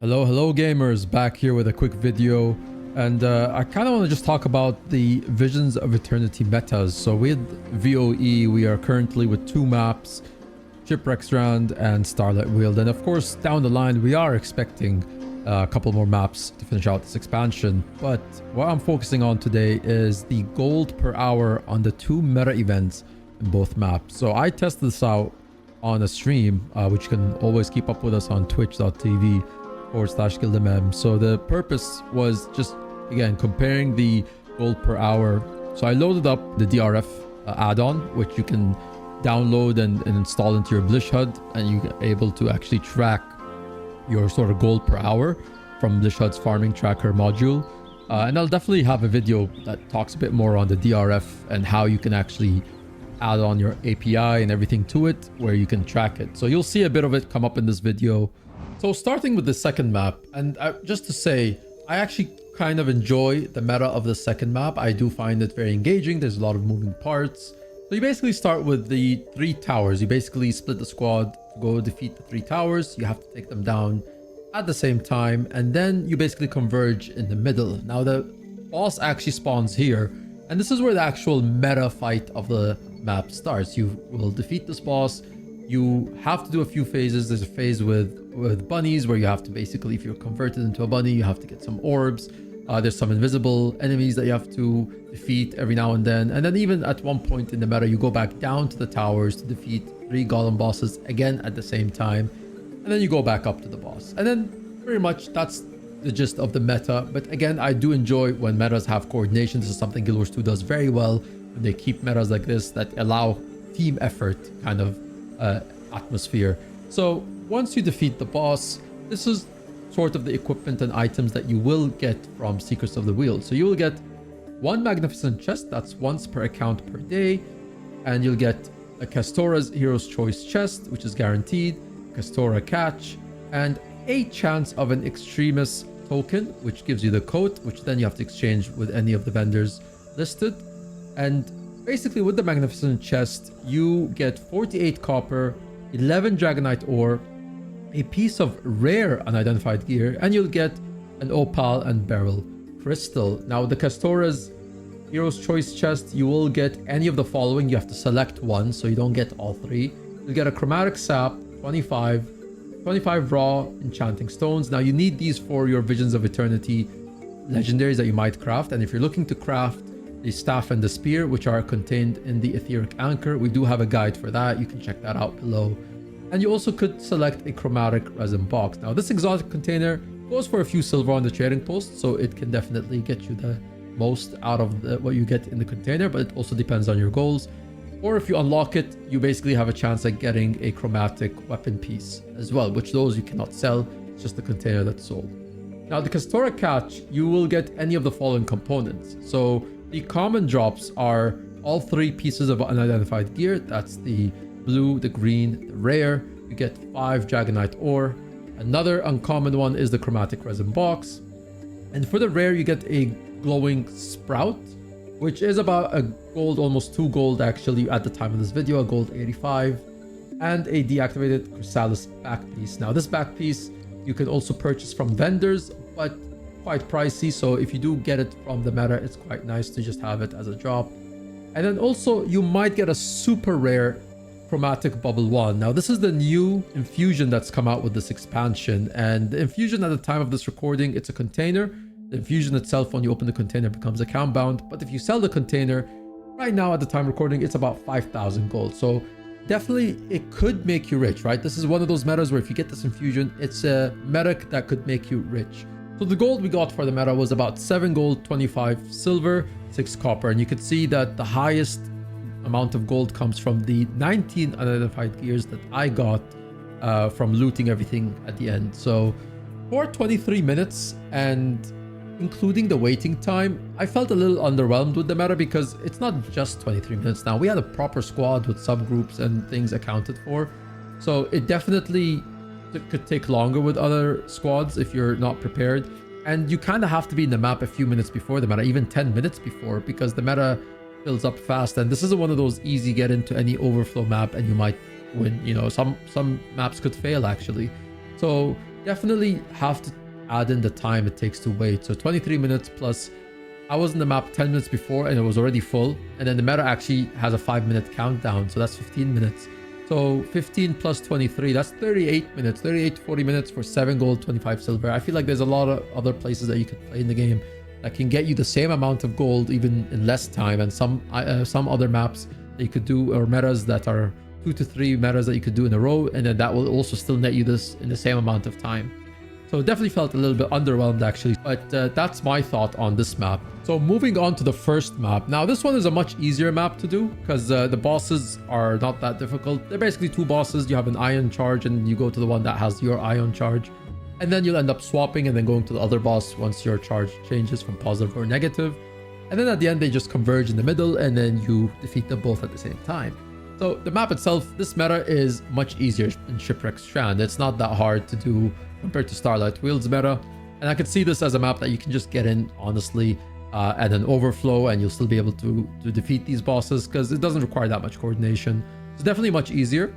Hello gamers, back here with a quick video, and I kind of want to just talk about the Visions of Eternity metas. So with VOE, we are currently with two maps, Shipwreck, Strand and Starlit, Weald, and of course down the line we are expecting a couple more maps to finish out this expansion. But what I'm focusing on today is the gold per hour on the two meta events in both maps. So I tested this out on a stream, which you can always keep up with us on twitch.tv/guildmm. So the purpose was just, again, comparing the gold per hour. So I loaded up the DRF add-on, which you can download and install into your Blish HUD, and you're able to actually track your sort of gold per hour from Blish HUD's farming tracker module. And I'll definitely have a video that talks a bit more on the DRF and how you can actually add on your API and everything to it, where you can track it. So you'll see a bit of it come up in this video. So starting with the second map, and just to say, I actually kind of enjoy the meta of the second map. I do find it very engaging. There's a lot of moving parts. So you basically start with the 3 towers. You basically split the squad to go defeat the 3 towers. You have to take them down at the same time, and then you basically converge in the middle. Now the boss actually spawns here, and this is where the actual meta fight of the map starts. You will defeat this boss. You have to do a few phases. There's a phase with bunnies where you have to basically, if you're converted into a bunny, you have to get some orbs. There's some invisible enemies that you have to defeat every now and then. And then even at one point in the meta, you go back down to the towers to defeat 3 golem bosses again at the same time. And then you go back up to the boss. And then pretty much that's the gist of the meta. But again, I do enjoy when metas have coordination. This is something Guild Wars 2 does very well. When they keep metas like this that allow team effort kind of atmosphere. So once you defeat the boss, this is sort of the equipment and items that you will get from Secrets of the Weald. So you will get 1 magnificent chest, that's once per account per day, and you'll get a Castora's Hero's Choice chest, which is guaranteed, Castora catch, and a chance of an Extremis token, which gives you the coat, which then you have to exchange with any of the vendors listed. And basically with the magnificent chest, you get 48 copper, 11 dragonite ore, a piece of rare unidentified gear, and you'll get an opal and beryl crystal. Now the Castora's Hero's Choice chest, you will get any of the following. You have to select one, so you don't get all 3. You'll get a chromatic sap, 25 raw enchanting stones. Now you need these for your Visions of Eternity legendaries that you might craft. And if you're looking to craft the staff and the spear, which are contained in the etheric anchor, we do have a guide for that. You can check that out below. And you also could select a chromatic resin box. Now this exotic container goes for a few silver on the trading post, so it can definitely get you the most out of what you get in the container, but it also depends on your goals. Or if you unlock it, you basically have a chance at getting a chromatic weapon piece as well, which those you cannot sell. It's just the container that's sold. Now the Castora catch, you will get any of the following components. So the common drops are all 3 pieces of unidentified gear. That's the blue, the green, the rare. You get 5 dragonite ore. Another uncommon one is the chromatic resin box. And for the rare, you get a glowing sprout, which is about a gold, almost 2 gold actually at the time of this video, a gold 85, and a deactivated chrysalis back piece. Now this back piece you can also purchase from vendors, but quite pricey. So if you do get it from the meta, it's quite nice to just have it as a drop. And then also you might get a super rare chromatic bubble 1. Now this is the new infusion that's come out with this expansion, and the infusion at the time of this recording, it's a container. The infusion itself, when you open the container, becomes account bound, but if you sell the container right now at the time recording, it's about 5,000 gold. So definitely it could make you rich, right? This is one of those metas where if you get this infusion, it's a meta that could make you rich. So the gold we got for the meta was about 7 gold, 25 silver, 6 copper. And you could see that the highest amount of gold comes from the 19 unidentified gears that I got from looting everything at the end. So for 23 minutes and including the waiting time, I felt a little underwhelmed with the meta because it's not just 23 minutes now. We had a proper squad with subgroups and things accounted for. So it definitely could take longer with other squads if you're not prepared. And you kind of have to be in the map a few minutes before the meta, even 10 minutes before, because the meta builds up fast. And this isn't one of those easy get into any overflow map and you might win. You know, some maps could fail actually. So definitely have to add in the time it takes to wait. So 23 minutes plus, I was in the map 10 minutes before and it was already full. And then the meta actually has a 5-minute countdown. So that's 15 minutes. So 15 plus 23, that's 38 minutes, 38 to 40 minutes for 7 gold, 25 silver. I feel like there's a lot of other places that you could play in the game that can get you the same amount of gold even in less time. And some other maps that you could do, or metas that are 2 to 3 metas that you could do in a row. And then that will also still net you this in the same amount of time. So definitely felt a little bit underwhelmed actually, but that's my thought on this map. So moving on to the first map. Now this one is a much easier map to do because the bosses are not that difficult. They're basically 2 bosses. You have an ion charge and you go to the one that has your ion charge. And then you'll end up swapping and then going to the other boss once your charge changes from positive or negative. And then at the end, they just converge in the middle and then you defeat them both at the same time. So the map itself, this meta is much easier in Shipwreck Strand. It's not that hard to do compared to Starlit Weald's meta. And I could see this as a map that you can just get in, honestly, at an overflow and you'll still be able to defeat these bosses because it doesn't require that much coordination. It's definitely much easier.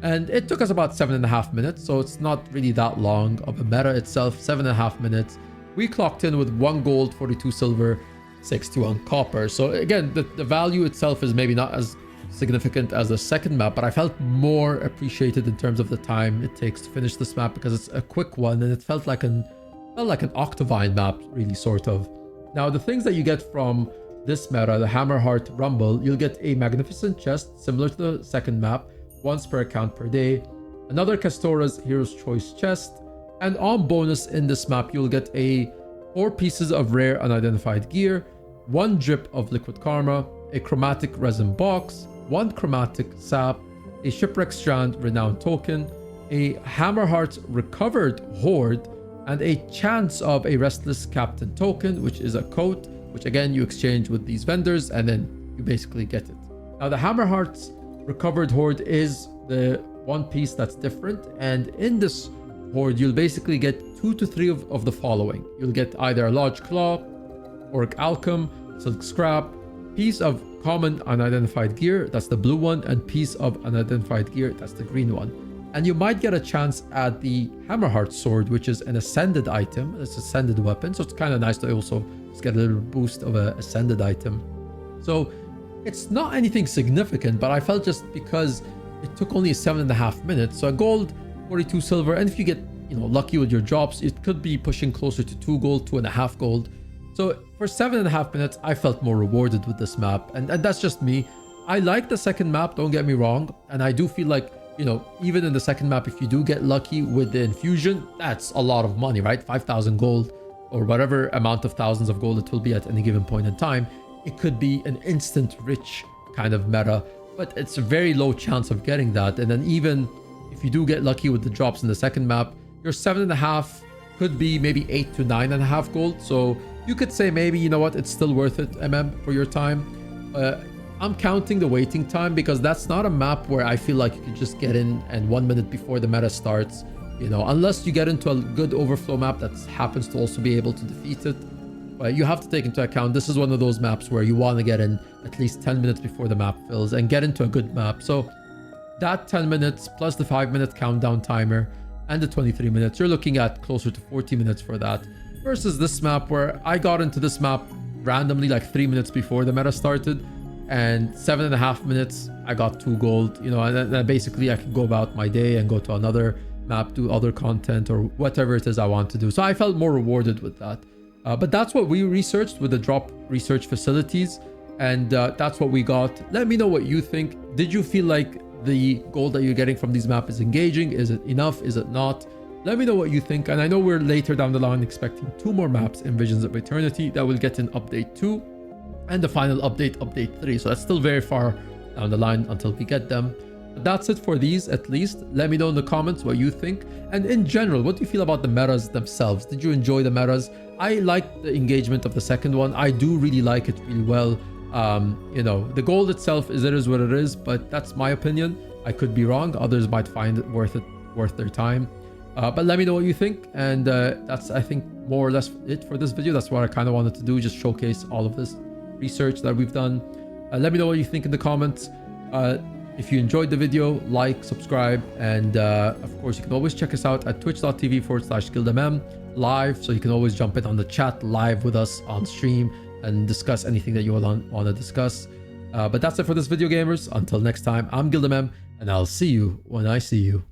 And it took us about 7.5 minutes, so it's not really that long of a meta itself, 7.5 minutes. We clocked in with 1 gold, 42 silver, 61 copper. So again, the value itself is maybe not as significant as the second map, but I felt more appreciated in terms of the time it takes to finish this map because it's a quick one and it felt like an Octavine map, really, sort of. Now, the things that you get from this meta, the Hammerheart Rumble, you'll get a magnificent chest similar to the second map, once per account per day, another Castora's Hero's Choice chest, and on bonus in this map, you'll get 4 pieces of rare unidentified gear, 1 drip of liquid karma, a chromatic resin box, 1 chromatic sap, a Shipwreck Strand renowned token, a Hammerheart recovered hoard, and a chance of a Restless Captain token, which is a coat, which again you exchange with these vendors and then you basically get it. Now the Hammerheart's recovered hoard is the one piece that's different, and in this hoard you'll basically get 2 to 3 of the following. You'll get either a large claw, orc alchem, silk scrap, piece of common unidentified gear, that's the blue one, and piece of unidentified gear, that's the green one. And you might get a chance at the Hammerheart sword, which is an ascended item. It's an ascended weapon, so it's kind of nice to also just get a little boost of an ascended item. So it's not anything significant, but I felt just because it took only 7.5 minutes, so a gold, 42 silver, and if you get lucky with your drops, it could be pushing closer to 2 gold, 2.5 gold. So for 7.5 minutes, I felt more rewarded with this map, and that's just me. I like the second map, don't get me wrong, and I do feel like, even in the second map, if you do get lucky with the infusion, that's a lot of money, right? 5,000 gold or whatever amount of thousands of gold it will be at any given point in time. It could be an instant rich kind of meta, but it's a very low chance of getting that. And then even if you do get lucky with the drops in the second map, your 7.5 could be maybe 8 to 9.5 gold. So you could say maybe, you know what, it's still worth it, for your time. I'm counting the waiting time because that's not a map where I feel like you could just get in and 1 minute before the meta starts, unless you get into a good overflow map that happens to also be able to defeat it. But you have to take into account, this is one of those maps where you want to get in at least 10 minutes before the map fills and get into a good map. So that 10 minutes plus the 5-minute countdown timer and the 23 minutes, you're looking at closer to 40 minutes for that. Versus this map where I got into this map randomly like 3 minutes before the meta started, and 7.5 minutes I got 2 gold, and then basically I could go about my day and go to another map, do other content or whatever it is I want to do. So I felt more rewarded with that. But that's what we researched with the drop research facilities, and that's what we got. Let me know what you think. Did you feel like the gold that you're getting from these maps is engaging? Is it enough? Is it not? Let me know what you think. And I know we're later down the line expecting 2 more maps in Visions of Eternity that will get in update 2 and the final update, update 3. So that's still very far down the line until we get them. But that's it for these, at least. Let me know in the comments what you think. And in general, what do you feel about the metas themselves? Did you enjoy the metas? I like the engagement of the second one. I do really like it really well. The gold itself is what it is, but that's my opinion. I could be wrong. Others might find it worth their time. But let me know what you think. And that's, I think, more or less it for this video. That's what I kind of wanted to do, just showcase all of this research that we've done. Let me know what you think in the comments. If you enjoyed the video, like, subscribe, and of course, you can always check us out at twitch.tv/guildmm live. So you can always jump in on the chat live with us on stream and discuss anything that you want to discuss. But that's it for this video, gamers. Until next time, I'm Guildmm, and I'll see you when I see you.